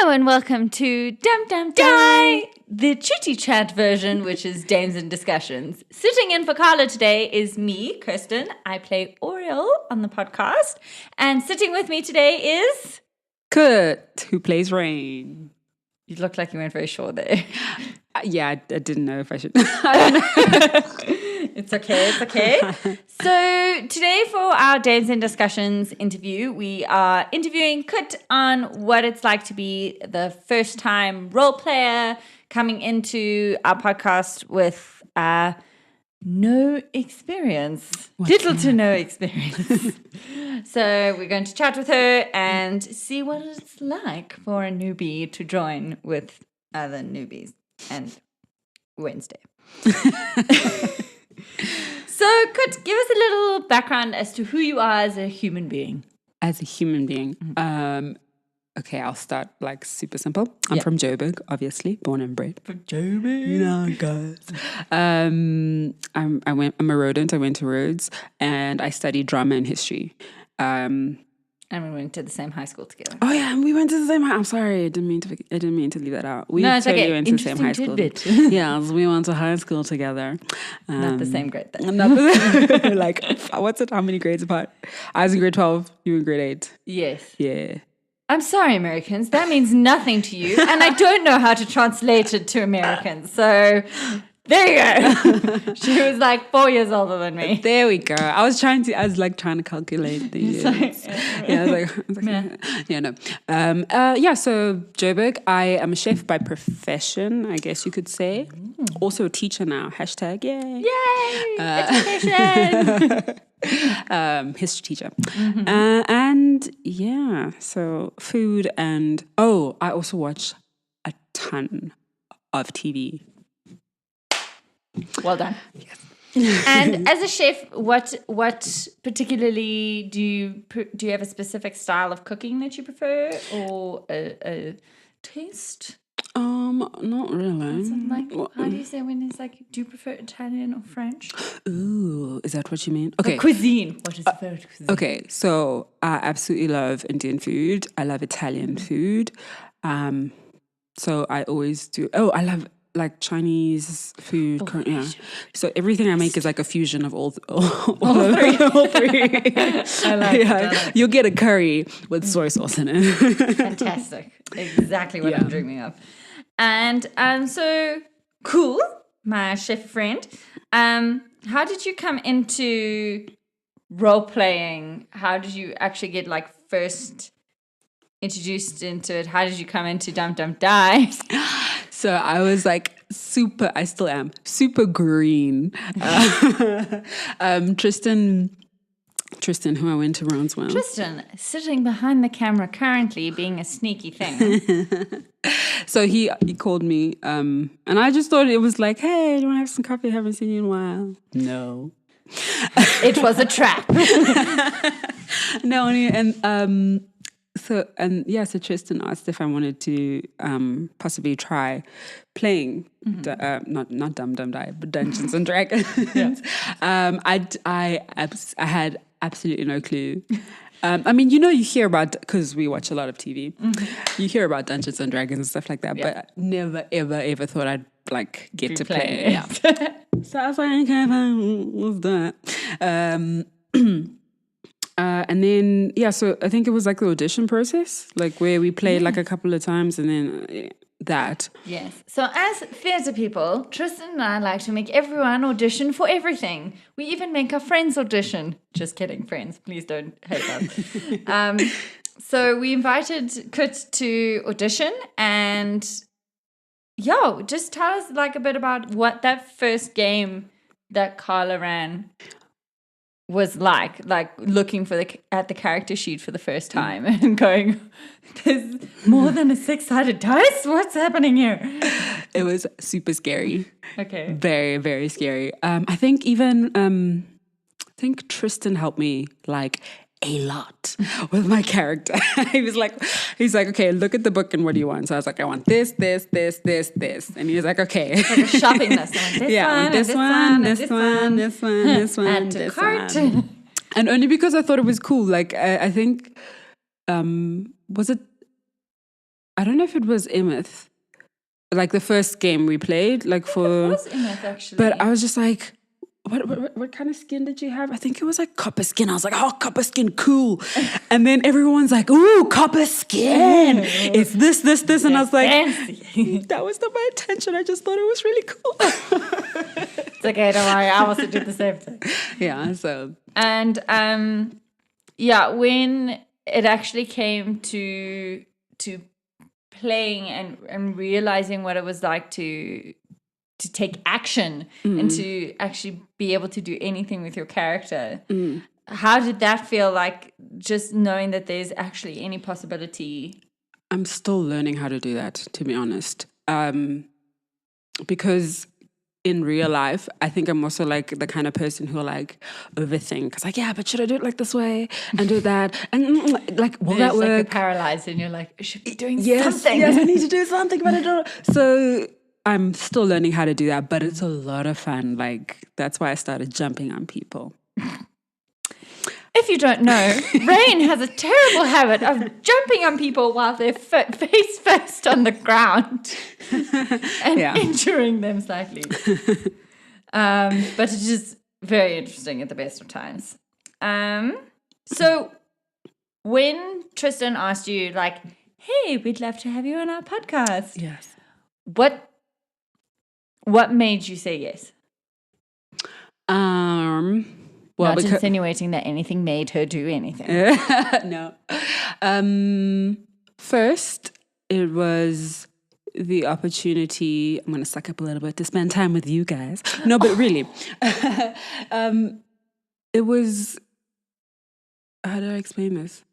Hello and welcome to Dum Dum Die, the chitty chat version, which is Dames and Discussions. Sitting in for Carla today is me, Kirsten. I play Oriole on the podcast. And sitting with me today is... Kurt, who plays Raen. You look like you went very short there. Yeah, I didn't know if I should. I don't know. It's okay. So today for our Dames and Discussions interview, we are interviewing Kut on what it's like to be the first time role player coming into our podcast with no experience. Little to no experience. So we're going to chat with her and see what it's like for a newbie to join with other newbies and Wednesday. So, Kut, give us a little background as to who you are as a human being. As a human being, okay, I'll start like super simple. I'm from Joburg, obviously, born and bred. From Joburg, you know, guys. I'm a rodent. I went to Rhodes, and I studied drama and history. And we went to the same high school together. Oh yeah, we went to the same high. I'm sorry, I didn't mean to leave that out. We it's totally okay. went to the same high school. Yes, we went to high school together. Not the same grade though. Like, what's it? How many grades apart? I was in grade 12. You were in grade 8. Yes. Yeah. I'm sorry, Americans. That means nothing to you, and I don't know how to translate it to Americans. So. There you go. She was like 4 years older than me. There we go. I was trying to calculate the years. So Joburg, I am a chef by profession, I guess you could say. Also a teacher now. Hashtag yay. Yay! Education. History teacher. And yeah, so food and I also watch a ton of TV. Well done. Yes. And as a chef, what particularly do you have a specific style of cooking that you prefer, or a taste? Not really. How do you say when it's like, do you prefer Italian or French? Ooh, is that what you mean? Okay. Or cuisine. What is the favorite cuisine? Okay, so I absolutely love Indian food. I love Italian food. So I always do. I love like Chinese food. So everything I make is like a fusion of all three. I like it. You'll get a curry with soy sauce in it. Fantastic. Exactly what I'm dreaming of. And so cool, my chef friend. How did you come into role playing? How did you actually get like first introduced into it? How did you come into Dum Dum Die? So I was like I still am super green. Tristan, who I went to rounds with. Tristan, sitting behind the camera currently, being a sneaky thing. So he called me, and I just thought it was like, hey, do you want to have some coffee? I haven't seen you in a while. No. It was a trap. No, So Tristan asked if I wanted to possibly try playing, not Dum Dum Die, but Dungeons and Dragons. I had absolutely no clue. I mean, you hear about, because we watch a lot of TV, you hear about Dungeons and Dragons and stuff like that, but never, ever, ever thought I'd like get to play. Yeah. So I was like, okay, fine, what's that? And then, so I think it was like the audition process, like where we played like a couple of times and then that. Yes. So as theatre people, Tristan and I like to make everyone audition for everything. We even make our friends audition. Just kidding, friends. Please don't hate us. So we invited Kut to audition and just tell us like a bit about what that first game that Carla ran was like looking at the character sheet for the first time and going, there's more than a 6-sided dice? What's happening here? It was super scary. Okay. Very, very scary. I think even Tristan helped me like a lot with my character. He's like, okay, look at the book and what do you want? So I was like, I want this. And he was like, okay. It's like a shopping list. This one. Add to cart. And only because I thought it was cool. Like, I think, was it, I I don't know if it was Emeth, like the first game we played, like for. It was Emeth, actually. But I was just like, what kind of skin did you have? I think it was like copper skin. I was like, oh, copper skin, cool. And then everyone's like, ooh, copper skin. It's this. And I was like, that was not my intention. I just thought it was really cool. It's okay, don't worry. I also did the same thing. Yeah, so. And when it actually came to playing and realizing what it was like to take action and to actually be able to do anything with your character. How did that feel like, just knowing that there's actually any possibility? I'm still learning how to do that, to be honest. Because in real life, I think I'm also like the kind of person who like overthink. It's like, yeah, but should I do it like this way and do that? And like, will that work? Like, paralyzed and you're like, I should be doing something. Yes, I need to do something, but I don't. So I'm still learning how to do that, but it's a lot of fun. Like, that's why I started jumping on people. If you don't know, Raen has a terrible habit of jumping on people while they're face first on the ground and injuring them slightly. But it is very interesting at the best of times. So when Tristan asked you, like, hey, we'd love to have you on our podcast. Yes. What made you say yes? Well, not insinuating that anything made her do anything. No. First, it was the opportunity, I'm going to suck up a little bit, to spend time with you guys. No, but really. It was, how do I explain this?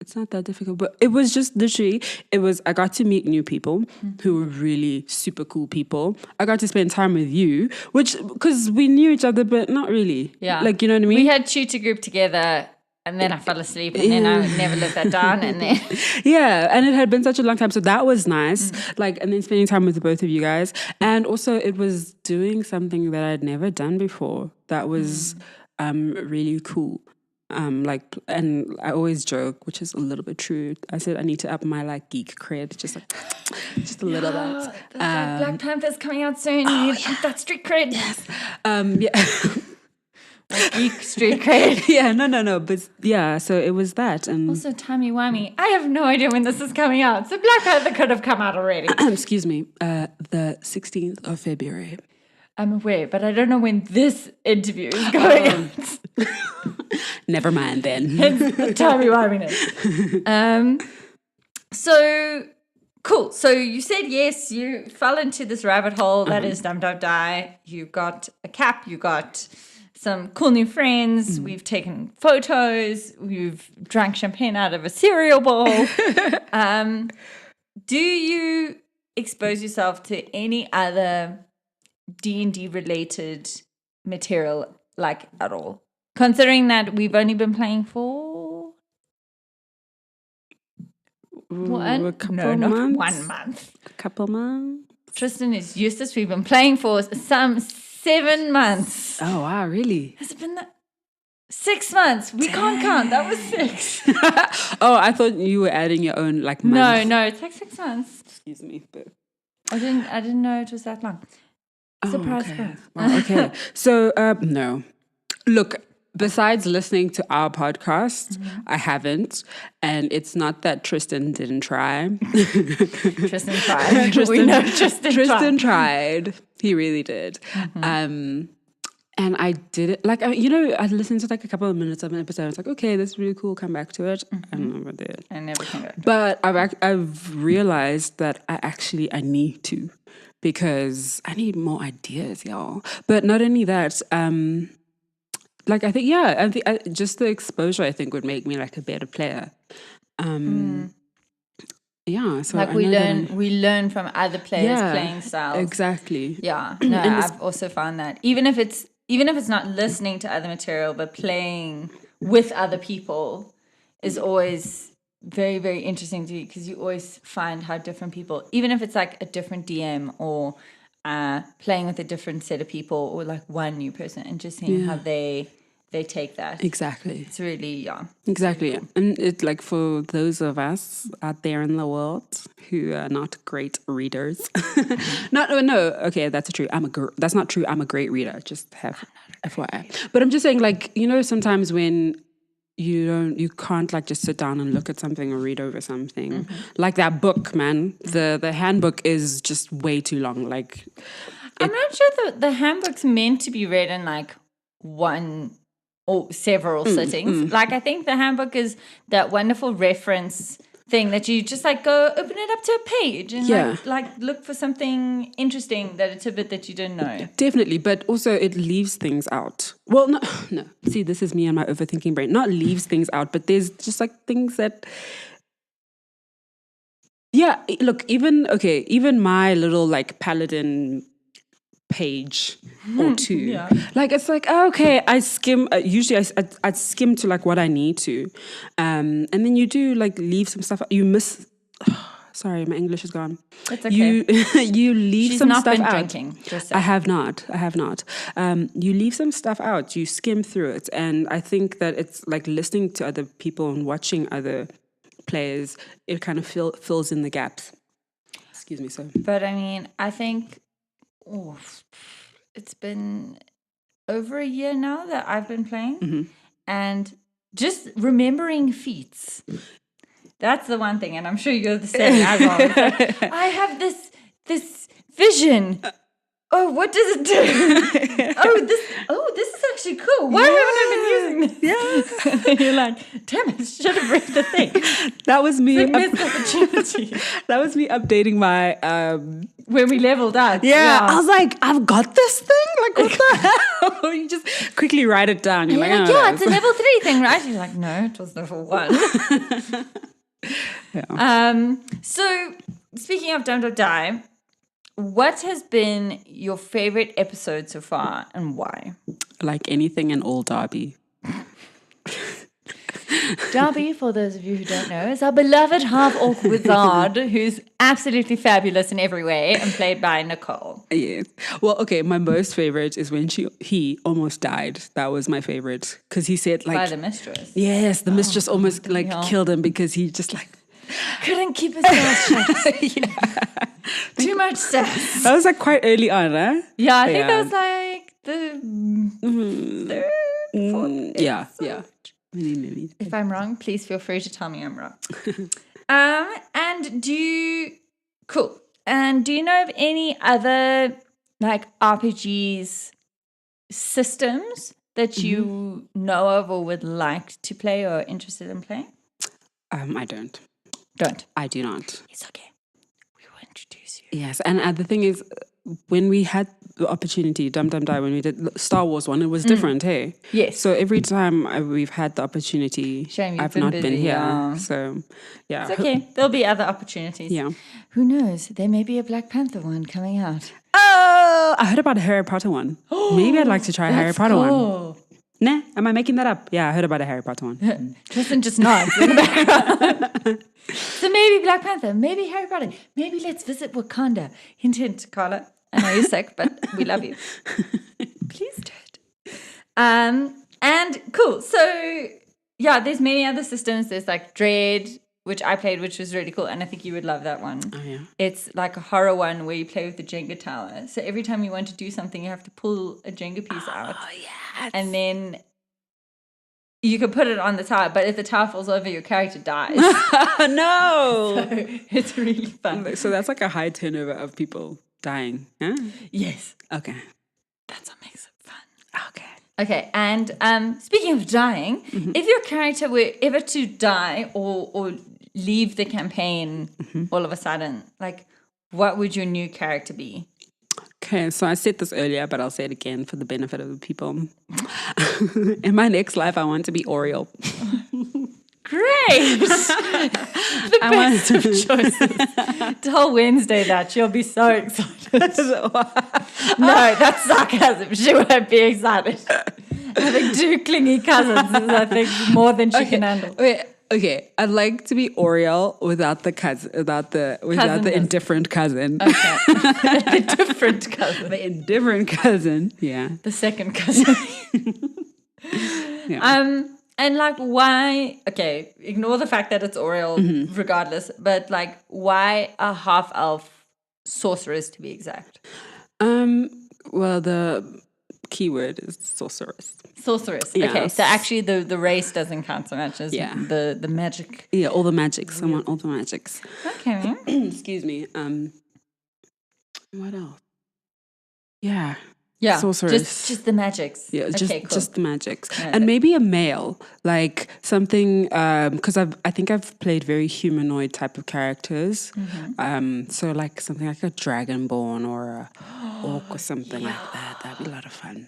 It's not that difficult, but it was just literally, I got to meet new people who were really super cool people. I got to spend time with you, because we knew each other, but not really. Yeah. Like, you know what I mean? We had tutor group together, and then I fell asleep, and then I never let that down, and then... Yeah, and it had been such a long time, so that was nice. Like, and then spending time with the both of you guys. And also, it was doing something that I'd never done before. That was really cool. And I always joke, which is a little bit true. I said I need to up my like geek cred, just a little bit. Black Panther's coming out soon. You need that street cred. Yes. Geek street cred. Yeah. No. But yeah. So it was that, and also timey-wimey. I have no idea when this is coming out. So Black Panther could have come out already. Excuse me. The 16th of February. I'm aware, but I don't know when this interview is going out. Never mind then. Hence the timey-wiminess. So, cool. So you said yes, you fell into this rabbit hole that is Dum Dum Die. You got a cap, you got some cool new friends. We've taken photos. We've drank champagne out of a cereal bowl. Do you expose yourself to any other D&D related material, like, at all? Considering that we've only been playing for a couple month. A couple months. Tristan is useless. We've been playing for some 7 months. Oh wow, really? Has it been 6 months? We can't count. That was 6. Oh, I thought you were adding your own like month. No, it's like 6 months. Excuse me, but I didn't know it was that long. Surprise. Wow, okay. So, no. Look, besides listening to our podcast, I haven't. And it's not that Tristan didn't try. Tristan tried. We know Tristan tried. He really did. And I did it. Like, I listened to like a couple of minutes of an episode. I was like, okay, this is really cool. Come back to it. I never did. I never came back. But I've realized that I need to. Because I need more ideas, y'all. But not only that, like I think just the exposure I think would make me like a better player. Yeah, so like we learn from other players' playing styles. Exactly. Yeah, no, I've also found that even if it's not listening to other material, but playing with other people is always very, very interesting to you, because you always find how different people, even if it's like a different DM or playing with a different set of people or like one new person, and just seeing how they they take that. Exactly. It's really, Exactly. And it like for those of us out there in the world who are not great readers. No, okay, that's true. That's not true. I'm a great reader. Just have FYI. But I'm just saying, like, you know, sometimes when you can't like just sit down and look at something or read over something. Like that book, man. The handbook is just way too long. Like I'm not sure that the handbook's meant to be read in like one or several sittings. Like I think the handbook is that wonderful reference thing that you just like go open it up to a page and like look for something interesting that it's a bit that you didn't know. Definitely, but also it leaves things out. Well, no. See, this is me and my overthinking brain. Not leaves things out, but there's just like things that. Yeah, look, even my little like paladin page or two, like it's like okay, I skim. Usually, I skim to like what I need to, and then you do like leave some stuff. You miss. Sorry, my English is gone. It's okay. You leave some stuff out. She's not been drinking. I have not. You leave some stuff out. You skim through it, and I think that it's like listening to other people and watching other players. It kind of fills in the gaps. Excuse me, sir. But I mean, I think it's been over a year now that I've been playing, and just remembering feats. That's the one thing, and I'm sure you're the same as well. It's like, I have this vision. Oh, what does it do? This is actually cool. Why haven't I been using this? Yeah. And you're like, damn it, should have read the thing. That was me. Missed opportunity. That was me updating my when we leveled up. Yeah, I was like, I've got this thing. Like, what the hell? You just quickly write it down. You're like, yeah, it's a level 3 thing, right? You're like, no, it was level 1. Yeah. So speaking of Dum Dum Die, what has been your favorite episode so far and why? Like anything and all Darby. Darby, for those of you who don't know, is our beloved half-orc wizard who's absolutely fabulous in every way and played by Nicole. Yes. Well, okay, my most favorite is when he almost died. That was my favorite because he said like... By the mistress. Yes, the mistress almost like killed him because he just like... Couldn't keep his mouth shut. Yeah. Too much sass. That was like quite early on, huh? Yeah, I think that was like the third, fourth episode. Maybe. If I'm wrong, please feel free to tell me I'm wrong. And do you know of any other like RPGs systems that you know of or would like to play or are interested in playing? I don't. I do not. It's okay. We will introduce you. Yes, and the thing is, when we had the opportunity, Dum Dum Die, when we did Star Wars one, it was different, hey? Yes. So every time we've had the opportunity, I've not been here. Yeah. So, yeah. It's okay. There'll be other opportunities. Yeah. Who knows? There may be a Black Panther one coming out. Oh! I heard about a Harry Potter one. Maybe I'd like to try a Harry Potter one. Nah, am I making that up? Yeah, I heard about a Harry Potter one. Kirsten just nods in the background. So maybe Black Panther, maybe Harry Potter, maybe let's visit Wakanda. Hint, hint, Carla. I know you're sick, but we love you. Please do it. And cool. So yeah, there's many other systems. There's like Dread, which I played, which was really cool, and I think you would love that one. Oh yeah. It's like a horror one where you play with the Jenga tower. So every time you want to do something, you have to pull a Jenga piece out. Oh yes. And then you can put it on the tower, but if the tower falls over, your character dies. No. So it's really fun. So that's like a high turnover of people dying. Huh? Yes. Okay. That's what makes it fun. Okay. Okay, and speaking of dying, if your character were ever to die or leave the campaign all of a sudden, like, what would your new character be? Okay, so I said this earlier, but I'll say it again for the benefit of the people. In my next life, I want to be Oriole. Great! The best of choices. Tell Wednesday that. She'll be so excited. No, that's sarcasm. She won't be excited. Having 2 clingy cousins is, I think, more than she can handle. Okay, I'd like to be Oriole without the cousin, without the indifferent cousin. Okay, the different cousin. The indifferent cousin. Yeah. The second cousin. Yeah. And like, why? Okay, ignore the fact that it's Oriole, regardless. But like, why a half elf sorceress to be exact? Well, the keyword is sorceress. Sorceress. Yes. Okay, so actually, the race doesn't count so much as the magic. Yeah, all the magics. I want all the magics. Okay. Excuse me. What else? Yeah. Yeah, Sorceress. just the magics. Yeah, okay, cool. just the magics, and maybe a male, like something. Because I think I've played very humanoid type of characters. So like something like a dragonborn or a orc or something like that. That'd be a lot of fun.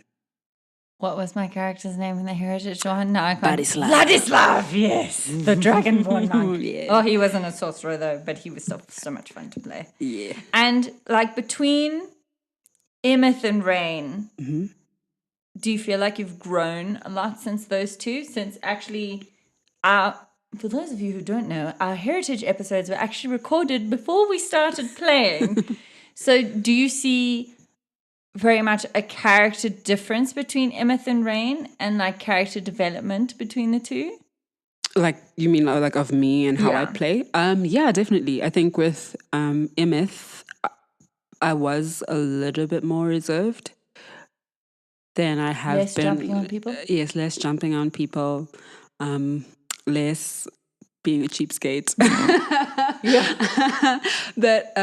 What was my character's name in the Heritage one? No, I can't. Vladislav, yes, the dragonborn monk. Yeah. Oh, he wasn't a sorcerer though, but he was still so much fun to play. Yeah. And like between Emeth and Raen, do you feel like you've grown a lot since those two? Since actually, for those of you who don't know, our Heritage episodes were actually recorded before we started playing. So do you see very much a character difference between Emeth and Raen, and like character development between the two? Like, you mean like of me and how I play? Yeah, definitely. I think with Emeth, I was a little bit more reserved than I have less been. Jumping on people? Yes, less jumping on people, less being a cheapskate. Yeah. But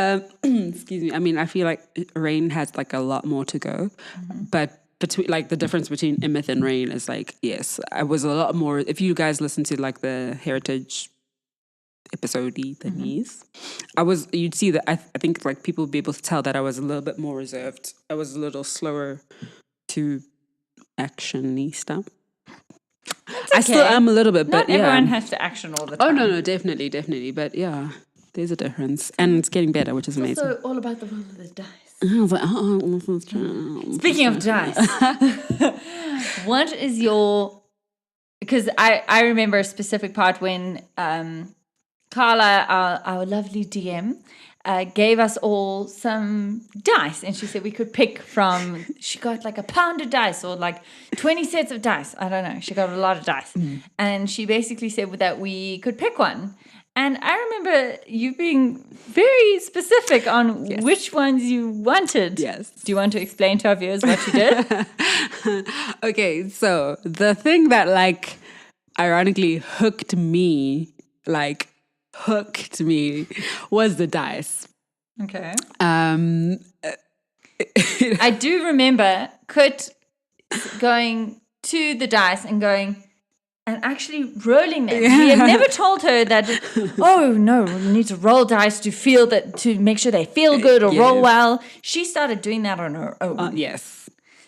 excuse me. I mean, I feel like Raen has like a lot more to go, but between like the difference between Emeth and Raen is like, yes, I was a lot more. If you guys listen to like the Heritage episode thingies, you'd see that I think like people would be able to tell that I was a little bit more reserved. I was a little slower to action-y stuff. I still am a little bit, but not everyone has to action all the time. Oh no, definitely. But yeah, there's a difference, and it's getting better, which is amazing. Also, all about the roll of the dice. I was like, Speaking of dice, what is your? Because I remember a specific part when Carla, our lovely DM, gave us all some dice, and she said we could pick from. She got like a pound of dice or like 20 sets of dice. I don't know. She got a lot of dice, and she basically said that we could pick one. And I remember you being very specific on which ones you wanted. Yes. Do you want to explain to our viewers what you did? Okay, so the thing that like ironically hooked me was the dice. Okay. I do remember Kut going to the dice and going and actually rolling them. We had never told her that, oh no, you need to roll dice to make sure they feel good or roll well. She started doing that on her own. Yes.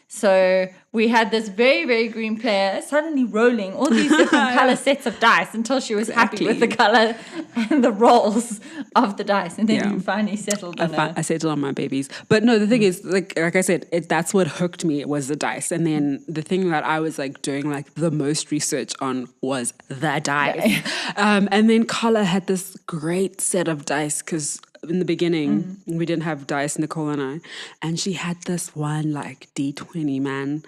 So we had this very, very green player suddenly rolling all these different color sets of dice until she was happy with the color and the rolls of the dice. And then you finally settled on I settled on my babies. But no, the thing is, like I said, that's what hooked me. It was the dice. And then the thing that I was like doing like the most research on was the dice. And then Carla had this great set of dice because in the beginning, we didn't have dice, Nicole and I. And she had this one like D20, man.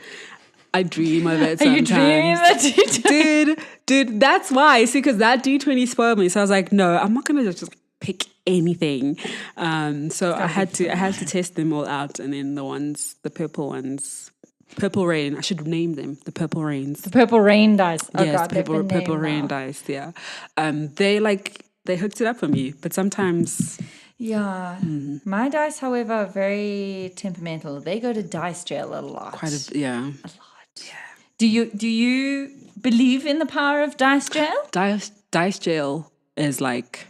I dream of it sometimes. Are you dreaming of that D20? Dude, that's why. See, because that D20 spoiled me. So I was like, no, I'm not going to just pick anything. So I had to test them all out. And then the purple ones, Purple Raen, I should name them, the Purple Rains. The Purple Rain dice. Oh yes, God, Purple Rain dice, yeah. They hooked it up for me, but sometimes... Yeah. My dice, however, are very temperamental. They go to dice jail a lot. A lot. Yeah. Do you believe in the power of dice jail? Dice jail is like,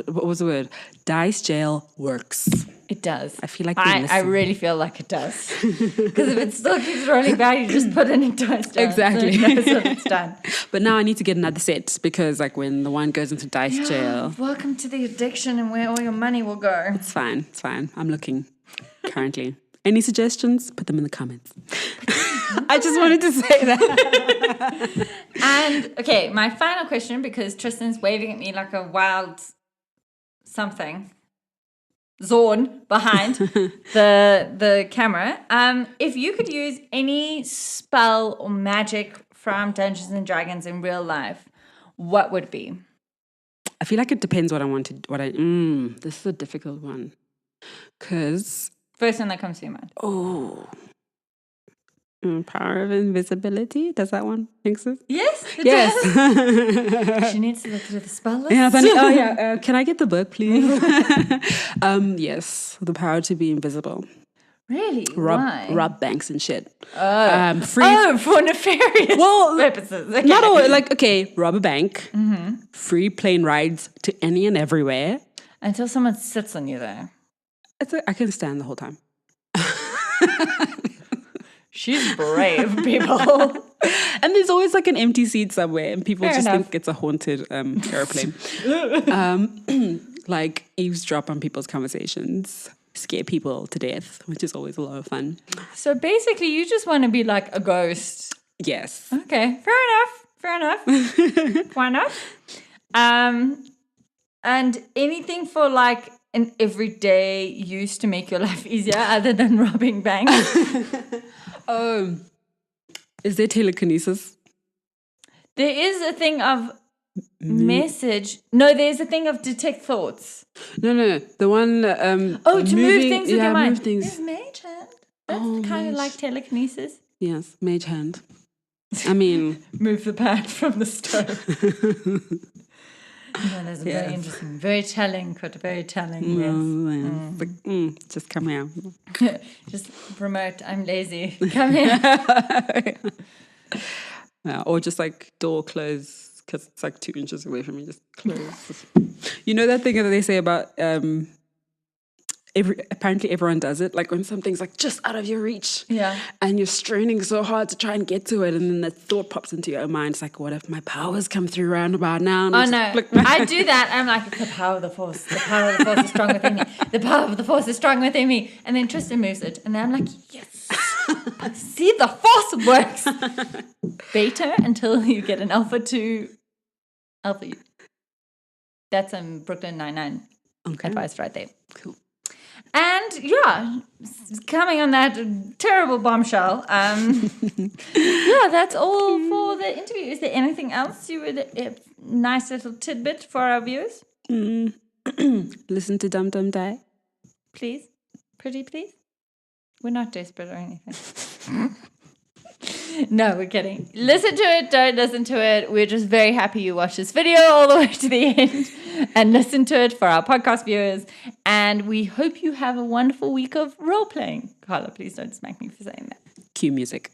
what was the word? Dice jail works. It does. I feel like I really feel like it does. Because if it still keeps rolling back, you just put it in dice jail. Exactly. So it knows that it's done. But now I need to get another set because like when the one goes into dice jail. Welcome to the addiction and where all your money will go. It's fine. I'm looking currently. Any suggestions? Put them in the comments. I just wanted to say that. And okay, my final question, because Tristan's waving at me like a wild something. Zorn behind the camera. If you could use any spell or magic from Dungeons and Dragons in real life, what would it be? I feel like it depends what I want to. This is a difficult one. Because First one that comes to your mind. Power of invisibility. Does that one exist? Yes, it Yes. does. She needs to look through the spell list. Yeah, can I get the book, please? Yes, the power to be invisible. Really? Why? Rob banks and shit. For nefarious purposes. Okay. Not all. Like, okay, rob a bank. Free plane rides to any and everywhere. Until someone sits on you there. I can stand the whole time. She's brave, people. And there's always like an empty seat somewhere, and people Fair just enough. think it's a haunted airplane. Like eavesdrop on people's conversations, scare people to death, which is always a lot of fun. So basically, you just want to be like a ghost. Yes. Okay, fair enough. Why not? And anything for like an everyday use to make your life easier other than robbing banks? Is there telekinesis? There is a thing of message. No, there's a thing of detect thoughts. No. The one. To move things with your mind. Move things. There's mage hand. That's kind of like telekinesis. Yes, mage hand. I mean, Move the pan from the stove. That's very interesting. Very telling, Kut. Very telling. Yes. Like, just come here. Just remote. I'm lazy. Come here. Yeah, or just like door close because it's like 2 inches away from me. Just close. You know that thing that they say about apparently everyone does it. Like when something's like just out of your reach, and you're straining so hard to try and get to it, and then that thought pops into your mind. It's like, what if my powers come through roundabout now? And I do that. I'm like, the power of the force. The power of the force is strong within me. The power of the force is strong within me. And then Tristan moves it, and then I'm like, yes. See, the force works. Beta until you get an alpha to alpha. That's Brooklyn Nine-Nine advice right there. Cool. And coming on that terrible bombshell, that's all for the interview. Is there anything else you would, a nice little tidbit for our viewers? Listen to Dum Dum Die. Please? Pretty please? We're not desperate or anything. No, we're kidding. Listen to it, don't listen to it. We're just very happy you watched this video all the way to the end and listen to it for our podcast viewers. And we hope you have a wonderful week of role playing. Carla, please don't smack me for saying that. Cue music.